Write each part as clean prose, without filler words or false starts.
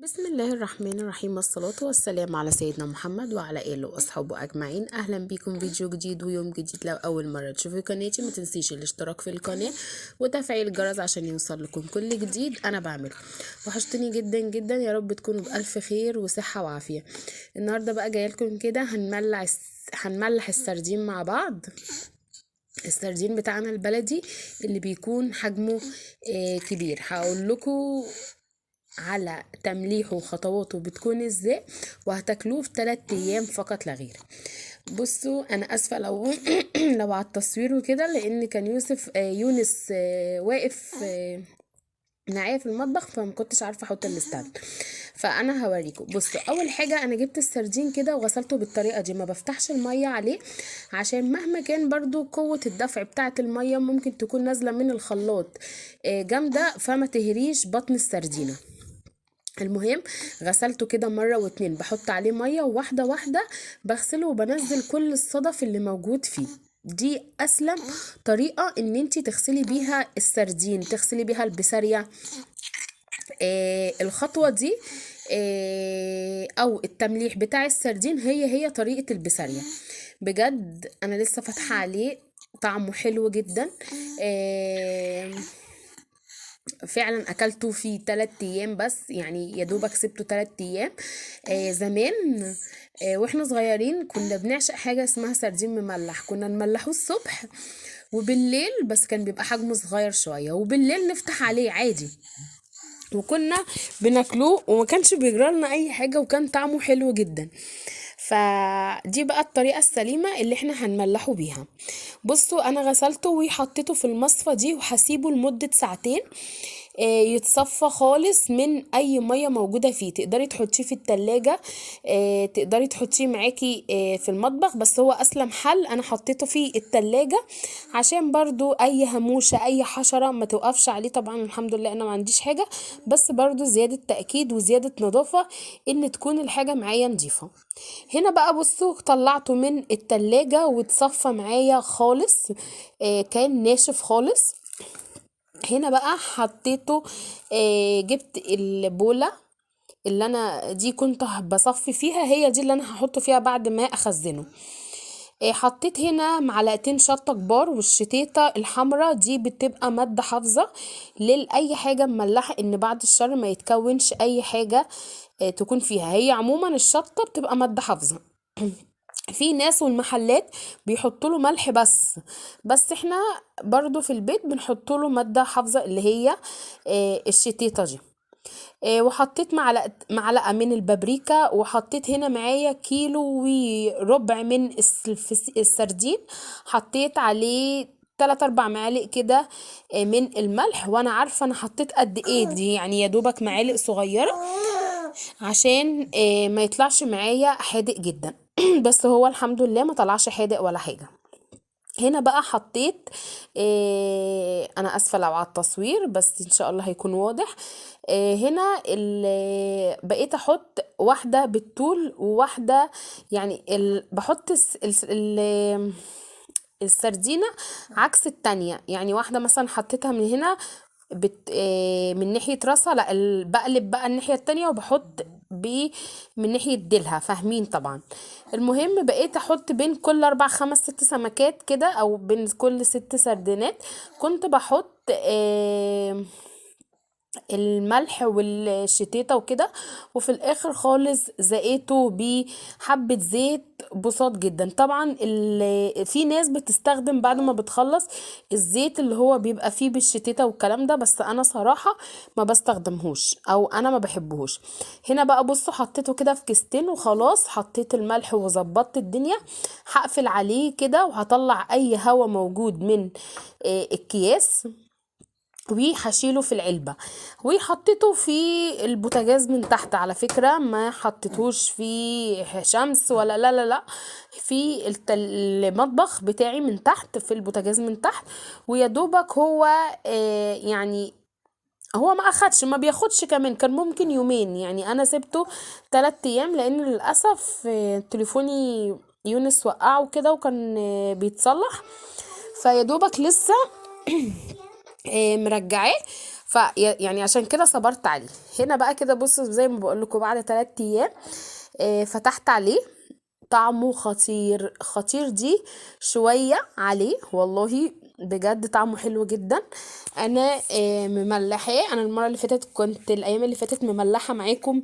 بسم الله الرحمن الرحيم، والصلاة والسلام على سيدنا محمد وعلى آله وأصحابه أجمعين. أهلا بيكم فيديو جديد ويوم جديد. لو أول مرة تشوفوا قناتي ما تنسيش الاشتراك في القناة وتفعيل الجرس عشان يوصل لكم كل جديد أنا بعمله. وحشتني جدا جدا، يا رب تكونوا بألف خير وصحة وعافية. النهاردة بقى جايه لكم كده هنملح السردين مع بعض. السردين بتاعنا البلدي اللي بيكون حجمه كبير. هقول لكم على تمليحه وخطواته بتكون ازاي، وهتاكلوه في 3 ايام فقط لا غير. بصوا انا اسفه لو لو على التصوير وكده، لان كان يونس واقف معايا في المطبخ، فما كنتش عارفه احط الستاند. فانا هوريكم. بصوا، اول حاجه انا جبت السردين كده وغسلته بالطريقه دي، ما بفتحش الميه عليه عشان مهما كان برضو قوه الدفع بتاعه الميه ممكن تكون نازله من الخلاط جامده، فما تهريش بطن السردينه. المهم غسلته كده مرة واتنين، بحط عليه مية واحدة واحدة، بغسله وبنزل كل الصدف اللي موجود فيه. دي اسلم طريقة ان انتي تغسلي بيها السردين، تغسلي بيها البسارية. الخطوة دي او التمليح بتاع السردين هي طريقة البسارية. بجد انا لسه فاتحة عليه، طعمه حلو جدا. فعلا اكلته في 3 ايام بس، يعني يا دوبك سبته 3 ايام. زمان واحنا صغيرين كنا بنعشق حاجه اسمها سردين مملح. كنا نملحوه الصبح وبالليل، بس كان بيبقى حجمه صغير شويه، وبالليل نفتح عليه عادي وكنا بناكلوه، وما كانش بيجرالنا اي حاجه، وكان طعمه حلو جدا. فدي بقى الطريقة السليمة اللي احنا هنملحه بيها. بصوا انا غسلته وحطيته في المصفى دي، وهسيبه لمدة ساعتين يتصفى خالص من اي مية موجودة فيه. تقدري تحطيه في التلاجة، تقدري تحطيه معاكي في المطبخ، بس هو اسلم حل انا حطيته في التلاجة عشان برضو اي هموشة اي حشرة ما توقفش عليه. طبعا الحمد لله انا ما عنديش حاجة، بس برضو زيادة تأكيد وزيادة نظافة ان تكون الحاجة معايا نظيفة. هنا بقى بصوا طلعته من التلاجة واتصفى معايا خالص، كان ناشف خالص. هنا بقى حطيته، جبت البولة اللي انا دي كنت بصفي فيها، هي دي اللي انا هحطه فيها بعد ما اخزنه. حطيت هنا معلقتين شطة كبار، والشتيتة الحمراء دي بتبقى مادة حافظة لأي حاجة مملحة، ان بعد الشر ما يتكونش اي حاجة تكون فيها. هي عموما الشطة بتبقى مادة حافظة. في ناس والمحلات بيحطوا له ملح بس احنا برضو في البيت بنحط له مادة حافظة اللي هي الشتيتة دي. وحطيت معلقة من البابريكا، وحطيت هنا معايا كيلو وربع من السردين، حطيت عليه 3-4 معالق كده من الملح. وانا عارفة انا حطيت قد ايه دي، يعني يا دوبك معالق صغيرة عشان ما يطلعش معايا حادق جدا. بس هو الحمد لله ما طلعش حادق ولا حاجة. هنا بقى حطيت انا اسفه لو على التصوير، بس ان شاء الله هيكون واضح. هنا بقيت احط واحده بالطول وواحده، يعني بحط السردينه عكس التانية. يعني واحده مثلا حطيتها من هنا من ناحية راسها، لا بقلب بقى الناحية التانية وبحط من ناحية ديلها، فاهمين طبعا. المهم بقيت احط بين كل 4 5 6 سمكات كده، او بين كل 6 سردينات كنت بحط الملح والشتيتة وكده. وفي الاخر خالص زقيته بحبة زيت بساط جدا. طبعا في ناس بتستخدم بعد ما بتخلص الزيت اللي هو بيبقى فيه بالشتيتة والكلام ده، بس انا صراحة ما بستخدمهوش او انا ما بحبهوش. هنا بقى بصوا حطيته كده في كيستين وخلاص، حطيت الملح وظبطت الدنيا. هقفل عليه كده وهطلع اي هوا موجود من الكياس، وهشيله في العلبة. وحطيته في البوتاجاز من تحت، على فكرة ما حطيتوش في شمس ولا لا لا لا، في المطبخ بتاعي من تحت، في البوتاجاز من تحت. ويا دوبك هو يعني هو ما اخدش، ما بياخدش كمان، كان ممكن يومين. يعني انا سبته 3 ايام لان للأسف تليفوني يونس وقعه كده وكان بيتصلح، فيا دوبك لسه مرجعاه. يعني عشان كده صبرت عليه. هنا بقى كده بصوا زي ما بقول لكم بعد 3 ايام فتحت عليه. طعمه خطير خطير دي شوية عليه والله، بجد طعمه حلو جدا. انا مملحاه. انا المرة اللي فاتت كنت الايام اللي فاتت مملحة معاكم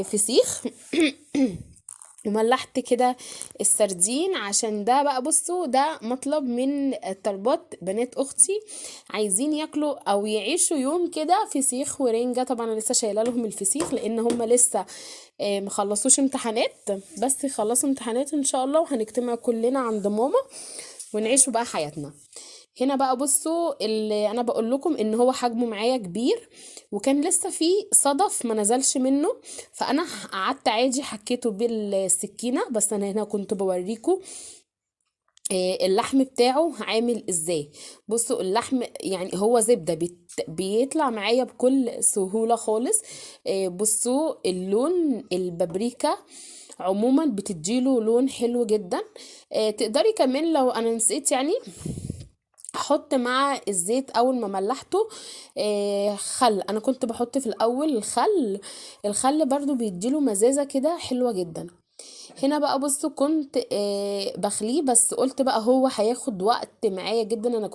فسيخ وملحت كده السردين، عشان ده بقى بصوا ده مطلب من طلبات بنات اختي، عايزين ياكلوا او يعيشوا يوم كده فسيخ ورنجة. طبعا انا لسه شايله لهم الفسيخ لان هم لسه مخلصوش امتحانات، بس يخلصوا امتحانات ان شاء الله وهنجتمع كلنا عند ماما ونعيشوا بقى حياتنا. هنا بقى بصوا اللي انا بقول لكم ان هو حجمه معايا كبير، وكان لسه فيه صدف ما نزلش منه، فانا قعدت عادي حكيته بالسكينه. بس انا هنا كنت بوريكم اللحم بتاعه عامل ازاي. بصوا اللحم يعني هو زبدة بيطلع معايا بكل سهولة خالص. بصوا اللون البابريكا عموما بتديله لون حلو جدا. تقدري كمان لو انا نسيت يعني احط مع الزيت اول ما ملحته خل. انا كنت بحط في الاول الخل برضو بيديله مزازة كده حلوة جدا. هنا بقى بصوا كنت بخليه، بس قلت بقى هو هياخد وقت معايا جدا. انا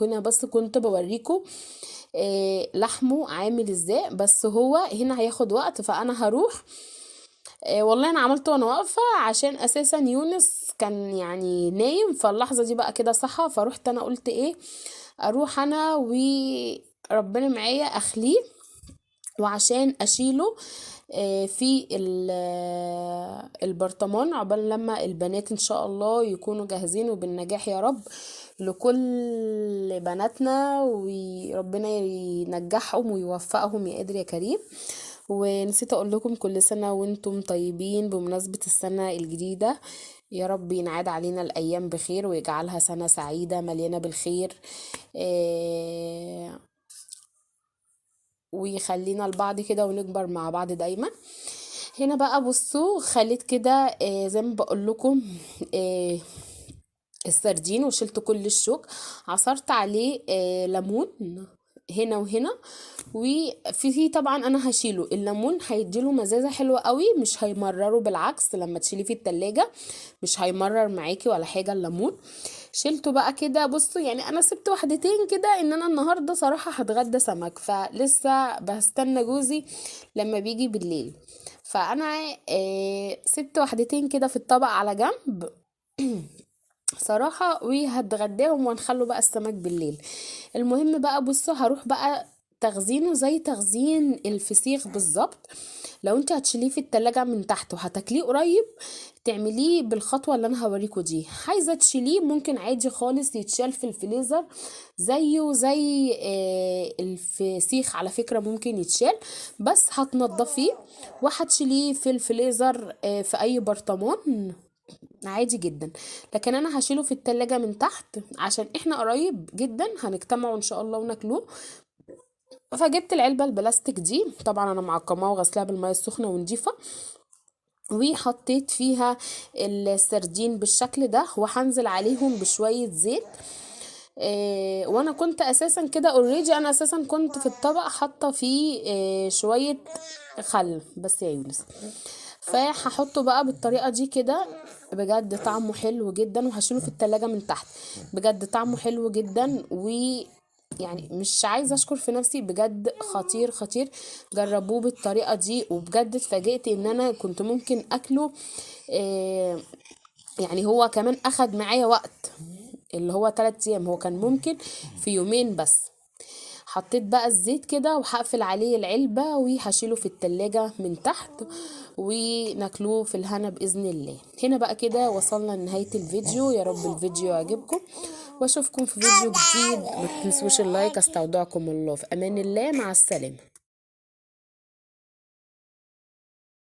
كنت بوريكم لحمه عامل ازاي، بس هو هنا هياخد وقت فانا هروح. والله انا عملت وانا واقفه عشان اساسا يونس كان يعني نايم، فاللحظه دي بقى كده صحى، فروحت انا قلت ايه اروح انا وربنا معايا اخليه، وعشان اشيله في البرطمان عقبال لما البنات ان شاء الله يكونوا جاهزين، وبالنجاح يا رب لكل بناتنا، وربنا ينجحهم ويوفقهم يا قادر يا كريم. ونسيت اقول لكم كل سنة وانتم طيبين بمناسبة السنة الجديدة. يا رب ينعاد علينا الايام بخير ويجعلها سنة سعيدة مليانة بالخير، ويخلينا لبعض كده ونكبر مع بعض دايما. هنا بقى بصوا خليت كده زي ما بقول لكم السردين وشلت كل الشوك، عصرت عليه ليمون هنا وهنا. وفي طبعا انا هشيله الليمون هيديله مزازه حلوه قوي، مش هيمرره، بالعكس لما تشيليه في التلاجة مش هيمرر معاكي ولا حاجه الليمون. شلته بقى كده بصوا يعني انا سبت واحدتين كده ان انا النهارده صراحه هتغدى سمك، فلسه بستنى جوزي لما بيجي بالليل، فانا سبت واحدتين كده في الطبق على جنب صراحة، وهتغداهم وهنخلوا بقى السمك بالليل. المهم بقى بصوا هروح بقى تخزينه زي تخزين الفسيخ بالظبط. لو انت هتشيليه في التلاجة من تحت وهتاكليه قريب تعمليه بالخطوة اللي انا هوريكم دي. عايزة تشيليه ممكن عادي خالص يتشال في الفريزر زيه زي الفسيخ على فكرة ممكن يتشال، بس هتنضفيه وهتشيليه في الفريزر في اي برطمان عادي جدا. لكن انا هشيله في التلاجة من تحت عشان احنا قريب جدا هنجتمعوا ان شاء الله وناكلوه. فجبت العلبة البلاستيك دي، طبعا انا معقماها وغسلاها بالمية السخنة ونضيفة، وحطيت فيها السردين بالشكل ده، وهنزل عليهم بشوية زيت. وانا كنت اساسا كده اوريدي، انا اساسا كنت في الطبق حاطه فيه شويه خل بس يا يونس، فهحطه بقى بالطريقه دي كده. بجد طعمه حلو جدا، وهشيله في التلاجة من تحت. بجد طعمه حلو جدا، يعني مش عايزه اشكر في نفسي، بجد خطير خطير. جربوه بالطريقه دي، وبجد اتفاجئت ان انا كنت ممكن اكله. يعني هو كمان اخد معايا وقت اللي هو 3 ايام، هو كان ممكن في يومين بس. حطيت بقى الزيت كده وهقفل عليه العلبة وهشيله في التلاجة من تحت، وناكلوه في الهنا بإذن الله. هنا بقى كده وصلنا لنهاية الفيديو، يا رب الفيديو يعجبكم، واشوفكم في فيديو جديد. ما تنسوش اللايك. استودعكم الله في امان الله، مع السلامة.